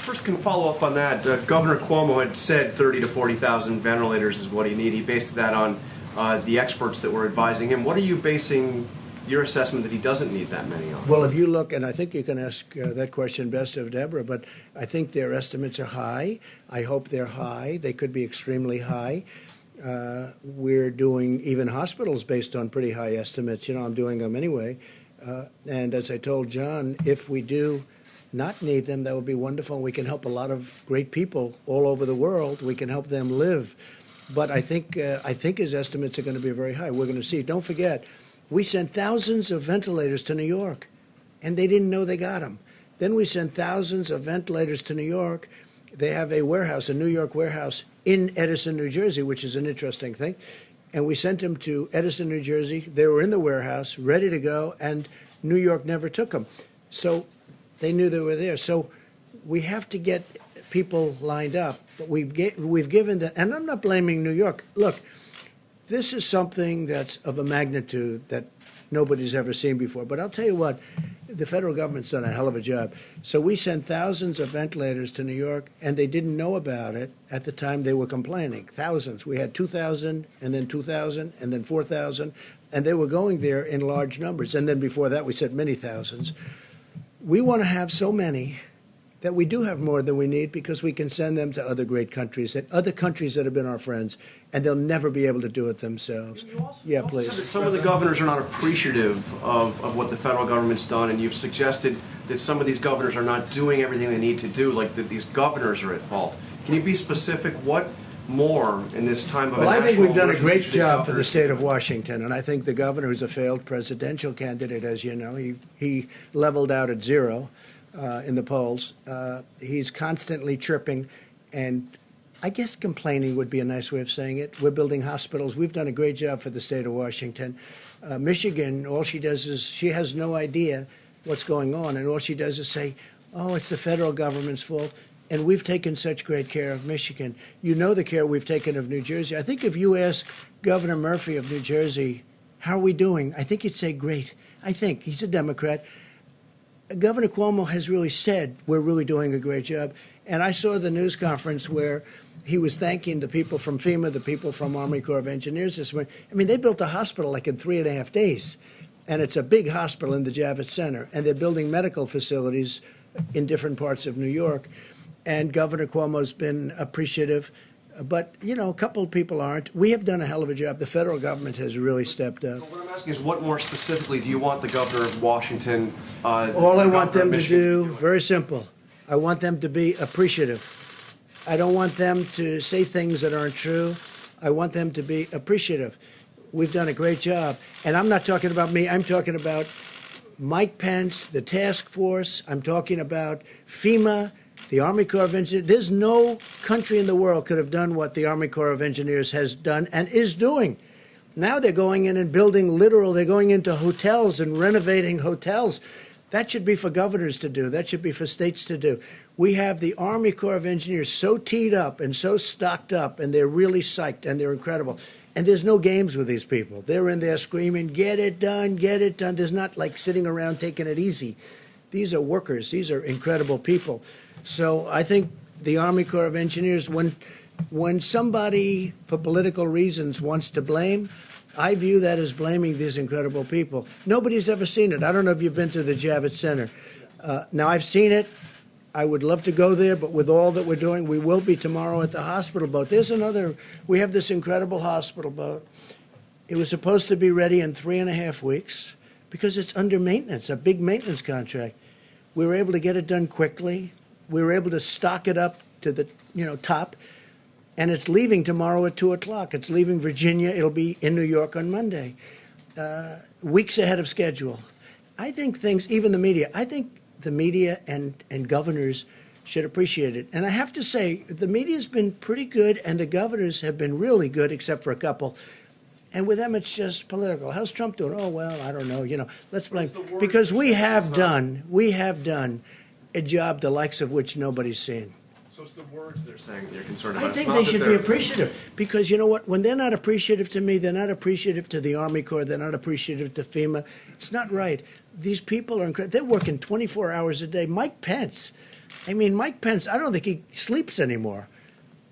First, can follow up on that. Governor Cuomo had said 30 to 40,000 ventilators is what he needed. He based that on the experts that were advising him. What are you basing your assessment that he doesn't need that many on? Well, if you look, and I think you can ask that question best of Deborah, but I think their estimates are high. I hope they're high. They could be extremely high. We're doing even hospitals based on pretty high estimates. I'm doing them anyway. And as I told John, if we do not need them, that would be wonderful. We can help a lot of great people all over the world. We can help them live. But I think his estimates are going to be very high. We're going to see. Don't forget, we sent thousands of ventilators to New York, and they didn't know they got them. Then we sent thousands of ventilators to New York. They have a warehouse, a New York warehouse in Edison, New Jersey, which is an interesting thing. And we sent them to Edison, New Jersey. They were in the warehouse, ready to go, and New York never took them. So they knew they were there. So we have to get people lined up. But we've given them, and I'm not blaming New York. Look, this is something that's of a magnitude that nobody's ever seen before. But I'll tell you what, the federal government's done a hell of a job. So we sent thousands of ventilators to New York, and they didn't know about it at the time they were complaining. Thousands. We had 2,000, and then 2,000, and then 4,000, and they were going there in large numbers. And then before that, we sent many thousands. We want to have so many that we do have more than we need because we can send them to other great countries, and other countries that have been our friends, and they'll never be able to do it themselves. Yeah, please. Some of the governors are not appreciative of what the federal government's done, and you've suggested that some of these governors are not doing everything they need to do, like that these governors are at fault. Can you be specific? What more in this time of Well, I think we've done a great job for the state of Washington, and I think the governor, who's a failed presidential candidate, as you know, he leveled out at zero in the polls. He's constantly chirping, and I guess complaining would be a nice way of saying it. We're building hospitals. We've done a great job for the state of Washington. Michigan, all she does is she has no idea what's going on, and all she does is say, oh, it's the federal government's fault. And we've taken such great care of Michigan. You know the care we've taken of New Jersey. I think if you ask Governor Murphy of New Jersey, how are we doing? I think he'd say great. I think. He's a Democrat. Governor Cuomo has really said we're really doing a great job. And I saw the news conference where he was thanking the people from FEMA, the people from Army Corps of Engineers this morning. I mean, they built a hospital like in 3.5 days. And it's a big hospital in the Javits Center. And they're building medical facilities in different parts of New York. And Governor Cuomo's been appreciative. But, a couple of people aren't. We have done a hell of a job. The federal government has really stepped up. What I'm asking is, what more specifically do you want the governor of Washington, all I want them to do, very simple, I want them to be appreciative. I don't want them to say things that aren't true. I want them to be appreciative. We've done a great job. And I'm not talking about me. I'm talking about Mike Pence, the task force. I'm talking about FEMA, the Army Corps of Engineers. There's no country in the world could have done what the Army Corps of Engineers has done and is doing. Now they're going in and building they're going into hotels and renovating hotels. That should be for governors to do. That should be for states to do. We have the Army Corps of Engineers so teed up and so stocked up, and they're really psyched, and they're incredible. And there's no games with these people. They're in there screaming, get it done, get it done. There's not like sitting around taking it easy. These are workers. These are incredible people. So I think the Army Corps of Engineers, when somebody, for political reasons, wants to blame, I view that as blaming these incredible people. Nobody's ever seen it. I don't know if you've been to the Javits Center. Now, I've seen it. I would love to go there, but with all that we're doing, we will be tomorrow at the hospital boat. We have this incredible hospital boat. It was supposed to be ready in 3.5 weeks because it's under maintenance, a big maintenance contract. We were able to get it done quickly. We were able to stock it up to the top, and it's leaving tomorrow at 2 o'clock. It's leaving Virginia. It'll be in New York on Monday, weeks ahead of schedule. I think even the media, I think the media and governors should appreciate it. And I have to say, the media's been pretty good, and the governors have been really good, except for a couple. And with them, it's just political. How's Trump doing? Oh, well, I don't know. Let's blame. Because we have done a job the likes of which nobody's seen. So it's the words they're saying they're concerned about. I think they should be appreciative, because you know what? When they're not appreciative to me, they're not appreciative to the Army Corps, they're not appreciative to FEMA. It's not right. These people are incredible. They're working 24 hours a day. Mike Pence, I mean, Mike Pence, I don't think he sleeps anymore.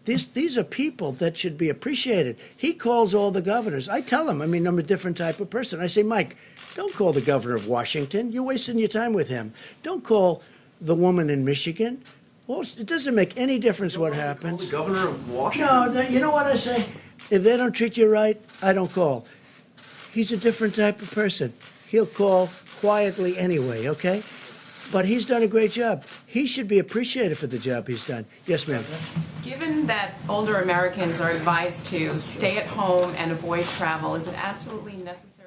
These are people that should be appreciated. He calls all the governors. I tell him, I mean, I'm a different type of person. I say, Mike, don't call the governor of Washington. You're wasting your time with him. Don't call the woman in Michigan. Well, it doesn't make any difference what happens. The governor of Washington? No, you know what I say? If they don't treat you right, I don't call. He's a different type of person. He'll call quietly anyway, okay? But he's done a great job. He should be appreciated for the job he's done. Yes, ma'am. Given that older Americans are advised to stay at home and avoid travel, is it absolutely necessary?